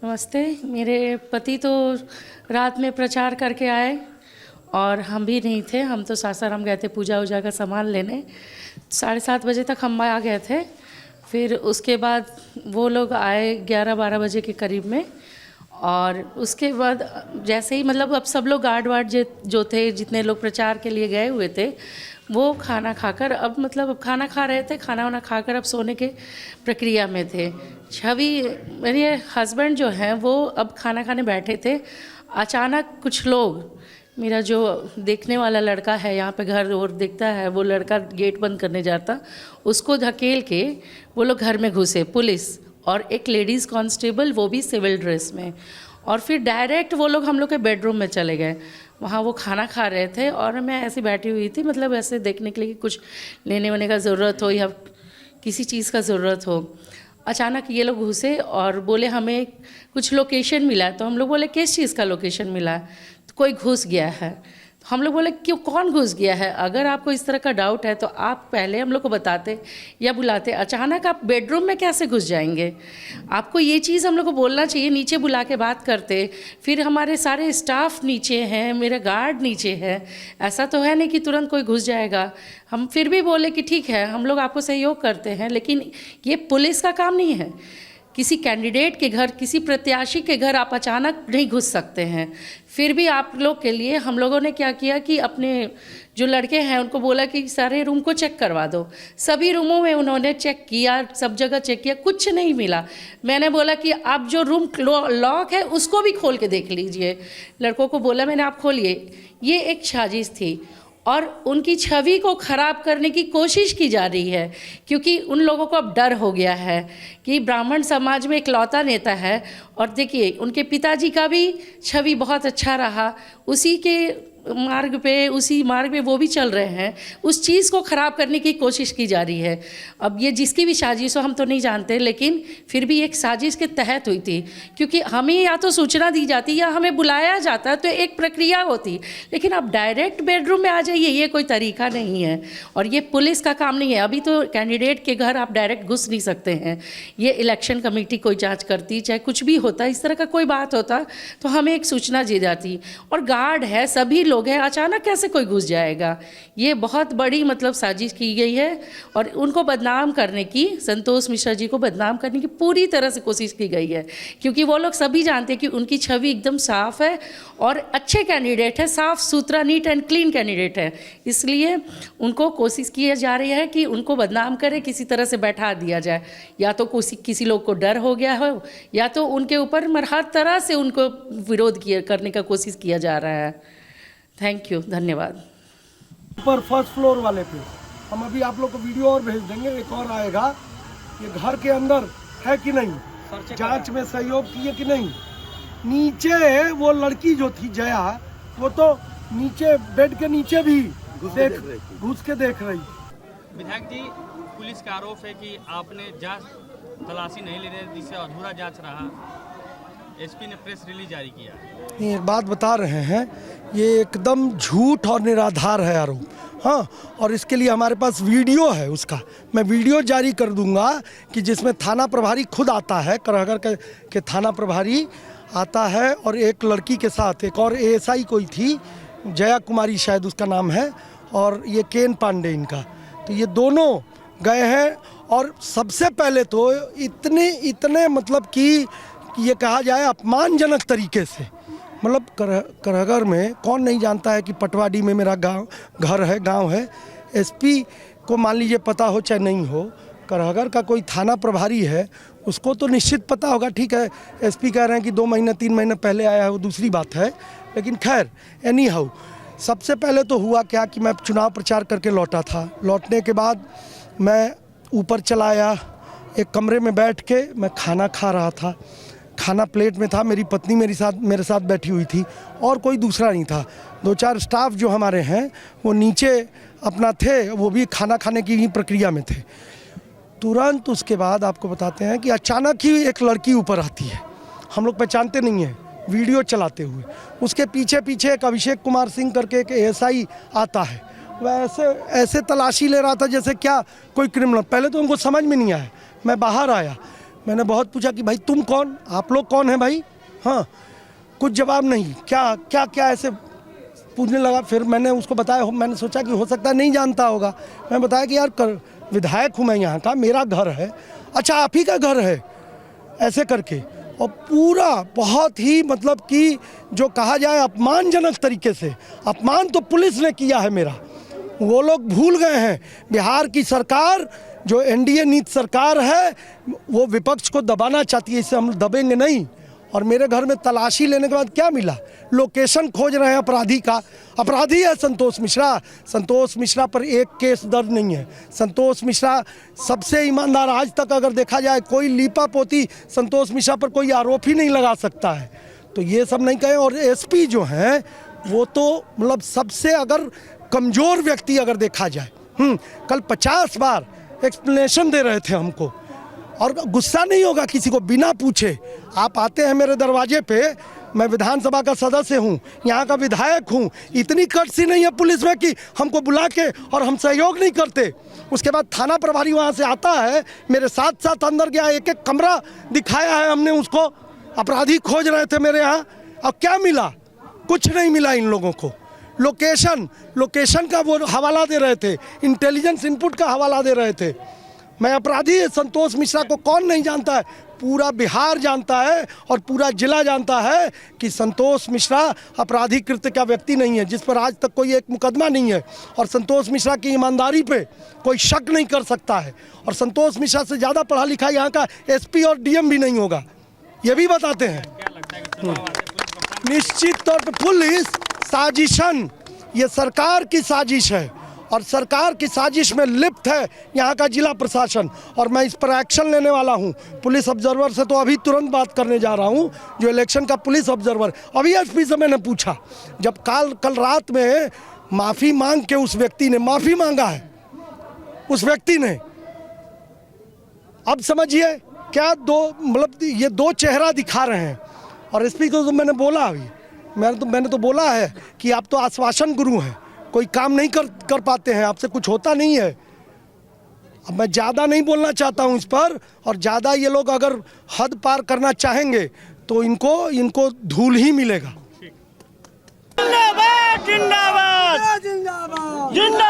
नमस्ते। मेरे पति तो रात में प्रचार करके आए और हम भी नहीं थे। हम तो सासाराम गए थे पूजा वूजा का सामान लेने। 7:30 बजे तक हम आ गए थे। फिर उसके बाद वो लोग आए 11-12 बजे के करीब में। और उसके बाद जैसे ही मतलब अब सब लोग गार्ड वार्ड जो थे, जितने लोग प्रचार के लिए गए हुए थे, वो खाना खाकर अब खाना खा रहे थे। खाना वाना खाकर अब सोने के प्रक्रिया में थे। छवि मेरे हस्बैंड जो हैं वो अब खाना खाने बैठे थे। अचानक कुछ लोग, मेरा जो देखने वाला लड़का है, यहाँ पे घर और देखता है, वो लड़का गेट बंद करने जाता, उसको धकेल के वो लोग घर में घुसे, पुलिस और एक लेडीज़ कांस्टेबल, वो भी सिविल ड्रेस में। और फिर डायरेक्ट वो लोग हम लोग के बेडरूम में चले गए। वहाँ वो खाना खा रहे थे और मैं ऐसे बैठी हुई थी, मतलब ऐसे देखने के लिए कि कुछ लेने वने का ज़रूरत हो या किसी चीज़ का ज़रूरत हो। अचानक ये लोग घुसे और बोले हमें कुछ लोकेशन मिला है। तो हम लोग बोले किस चीज़ का लोकेशन मिला है? तो कोई घुस गया है। तो हम लोग बोले क्यों, कौन घुस गया है? अगर आपको इस तरह का डाउट है तो आप पहले हम लोग को बताते या बुलाते। अचानक आप बेडरूम में कैसे घुस जाएंगे? आपको ये चीज़ हम लोग को बोलना चाहिए, नीचे बुला के बात करते। फिर हमारे सारे स्टाफ नीचे हैं, मेरा गार्ड नीचे है, ऐसा तो है नहीं कि तुरंत कोई घुस जाएगा। हम फिर भी बोले कि ठीक है, हम लोग आपको सहयोग करते हैं, लेकिन ये पुलिस का काम नहीं है। किसी कैंडिडेट के घर, किसी प्रत्याशी के घर आप अचानक नहीं घुस सकते हैं। फिर भी आप लोग के लिए हम लोगों ने क्या किया कि अपने जो लड़के हैं उनको बोला कि सारे रूम को चेक करवा दो। सभी रूमों में उन्होंने चेक किया, सब जगह चेक किया, कुछ नहीं मिला। मैंने बोला कि आप जो रूम लॉक है उसको भी खोल के देख लीजिए। लड़कों को बोला मैंने, आप खोलिए। ये एक साजिश थी और उनकी छवि को ख़राब करने की कोशिश की जा रही है, क्योंकि उन लोगों को अब डर हो गया है कि ब्राह्मण समाज में इकलौता नेता है। और देखिए, उनके पिताजी का भी छवि बहुत अच्छा रहा, उसी के मार्ग पे वो भी चल रहे हैं। उस चीज़ को ख़राब करने की कोशिश की जा रही है। अब ये जिसकी भी साजिश हो हम तो नहीं जानते, लेकिन फिर भी एक साजिश के तहत हुई थी, क्योंकि हमें या तो सूचना दी जाती या हमें बुलाया जाता तो एक प्रक्रिया होती। लेकिन अब डायरेक्ट बेडरूम में आ जाइए, ये कोई तरीका नहीं है और ये पुलिस का काम नहीं है। अभी तो कैंडिडेट के घर आप डायरेक्ट घुस नहीं सकते हैं। ये इलेक्शन कमेटी कोई जाँच करती, चाहे कुछ भी होता, इस तरह का कोई बात होता तो हमें एक सूचना दी जाती। और गार्ड है, सभी लोग हैं, अचानक कैसे कोई घुस जाएगा? ये बहुत बड़ी साजिश की गई है और उनको बदनाम करने की, संतोष मिश्रा जी को बदनाम करने की पूरी तरह से कोशिश की गई है, क्योंकि वो लोग सभी जानते हैं कि उनकी छवि एकदम साफ है और अच्छे कैंडिडेट है, साफ सुथरा, नीट एंड क्लीन कैंडिडेट है। इसलिए उनको कोशिश की जा रही है कि उनको बदनाम करे, किसी तरह से बैठा दिया जाए। या तो किसी लोग को डर हो गया हो, या तो उनके ऊपर हर तरह से उनको विरोध करने का कोशिश किया जा रहा है। थैंक यू, धन्यवाद। ऊपर फर्स्ट फ्लोर वाले पे हम अभी आप लोग को वीडियो और भेज देंगे, एक और आएगा। ये घर के अंदर है कि नहीं, जांच में सहयोग किए कि नहीं। नीचे वो लड़की जो थी जया, वो तो नीचे बेड के नीचे भी घुस के देख रही। विधायक जी, पुलिस का आरोप है कि आपने जांच तलाशी नहीं ले रहे, जिससे अधूरा जांच रहा। एसपी ने प्रेस रिलीज जारी किया। एक बात बता रहे हैं, ये एकदम झूठ और निराधार है आरोप। हाँ, और इसके लिए हमारे पास वीडियो है उसका। मैं वीडियो जारी कर दूंगा कि जिसमें थाना प्रभारी खुद आता है, करहगर के थाना प्रभारी आता है और एक लड़की के साथ एक और एएसआई कोई थी, जया कुमारी शायद उसका नाम है, और ये केन पांडे इनका। तो ये दोनों गए हैं और सबसे पहले तो इतने मतलब कि ये कहा जाए अपमानजनक तरीके से, मतलब करहगर में कौन नहीं जानता है कि पटवाडी में मेरा घर है। एसपी को मान लीजिए पता हो चाहे नहीं हो, करहगर का कोई थाना प्रभारी है, उसको तो निश्चित पता होगा। ठीक है, एसपी कह रहे हैं कि 2 महीने 3 महीने पहले आया है, वो दूसरी बात है। लेकिन खैर, एनी हाउ, सबसे पहले तो हुआ क्या कि मैं चुनाव प्रचार करके लौटा था। लौटने के बाद मैं ऊपर चला आया, एक कमरे में बैठ के मैं खाना खा रहा था। खाना प्लेट में था, मेरी पत्नी मेरे साथ बैठी हुई थी और कोई दूसरा नहीं था। 2-4 स्टाफ जो हमारे हैं वो नीचे अपना थे, वो भी खाना खाने की ही प्रक्रिया में थे। तुरंत उसके बाद आपको बताते हैं कि अचानक ही एक लड़की ऊपर आती है, हम लोग पहचानते नहीं हैं, वीडियो चलाते हुए। उसके पीछे एक अभिषेक कुमार सिंह करके एक एएसआई आता है। वह ऐसे तलाशी ले रहा था जैसे क्या कोई क्रिमिनल। पहले तो उनको समझ में नहीं आया। मैं बाहर आया, मैंने बहुत पूछा कि भाई तुम कौन, आप लोग कौन हैं भाई, हाँ कुछ जवाब नहीं, क्या क्या क्या ऐसे पूछने लगा। फिर मैंने उसको बताया, मैंने सोचा कि हो सकता है नहीं जानता होगा। मैं बताया कि यार विधायक हूँ मैं यहाँ का, मेरा घर है। अच्छा आप ही का घर है, ऐसे करके। और पूरा बहुत ही मतलब कि जो कहा जाए अपमानजनक तरीके से, अपमान तो पुलिस ने किया है मेरा। वो लोग भूल गए हैं बिहार की सरकार जो एनडीए नीति सरकार है वो विपक्ष को दबाना चाहती है, इससे हम दबेंगे नहीं। और मेरे घर में तलाशी लेने के बाद क्या मिला, लोकेशन खोज रहे हैं अपराधी का। अपराधी है संतोष मिश्रा। संतोष मिश्रा पर एक केस दर्ज नहीं है। संतोष मिश्रा सबसे ईमानदार, आज तक अगर देखा जाए कोई लीपा पोती संतोष मिश्रा पर कोई आरोप ही नहीं लगा सकता है। तो ये सब नहीं कहें। और एसपी जो हैं वो तो मतलब सबसे अगर कमज़ोर व्यक्ति अगर देखा जाए, कल 50 बार एक्सप्लेनेशन दे रहे थे हमको। और गुस्सा नहीं होगा किसी को बिना पूछे। आप आते हैं मेरे दरवाजे पे, मैं विधानसभा का सदस्य हूँ, यहाँ का विधायक हूँ, इतनी कर्टसी नहीं है पुलिस में कि हमको बुला के और हम सहयोग नहीं करते। उसके बाद थाना प्रभारी वहाँ से आता है, मेरे साथ साथ अंदर गया, एक एक कमरा दिखाया है हमने उसको। अपराधी खोज रहे थे मेरे यहाँ, और क्या मिला, कुछ नहीं मिला इन लोगों को। लोकेशन का वो हवाला दे रहे थे, इंटेलिजेंस इनपुट का हवाला दे रहे थे। मैं अपराधी संतोष मिश्रा को कौन नहीं जानता है, पूरा बिहार जानता है और पूरा जिला जानता है कि संतोष मिश्रा अपराधी कृत्य का व्यक्ति नहीं है, जिस पर आज तक कोई एक मुकदमा नहीं है। और संतोष मिश्रा की ईमानदारी पे कोई शक नहीं कर सकता है। और संतोष मिश्रा से ज़्यादा पढ़ा लिखा यहाँ का एसपी और डीएम भी नहीं होगा, ये भी बताते हैं। निश्चित तौर पर पुलिस साजिशन, ये सरकार की साजिश है और सरकार की साजिश में लिप्त है यहाँ का जिला प्रशासन। और मैं इस पर एक्शन लेने वाला हूँ। पुलिस ऑब्जर्वर से तो अभी तुरंत बात करने जा रहा हूँ, जो इलेक्शन का पुलिस ऑब्जर्वर। अभी एसपी से मैंने पूछा, जब कल रात में माफ़ी मांग के उस व्यक्ति ने माफ़ी मांगा है, उस व्यक्ति ने, अब समझिए क्या दो मतलब ये दो चेहरा दिखा रहे हैं। और एसपी को तो मैंने बोला, अभी मैंने तो बोला है कि आप तो आश्वासन गुरु हैं, कोई काम नहीं कर पाते हैं, आपसे कुछ होता नहीं है। अब मैं ज़्यादा नहीं बोलना चाहता हूँ इस पर, और ज़्यादा ये लोग अगर हद पार करना चाहेंगे तो इनको धूल ही मिलेगा। जिंदाबाद जिंदाबाद जिंदाबाद जिंदाबाद।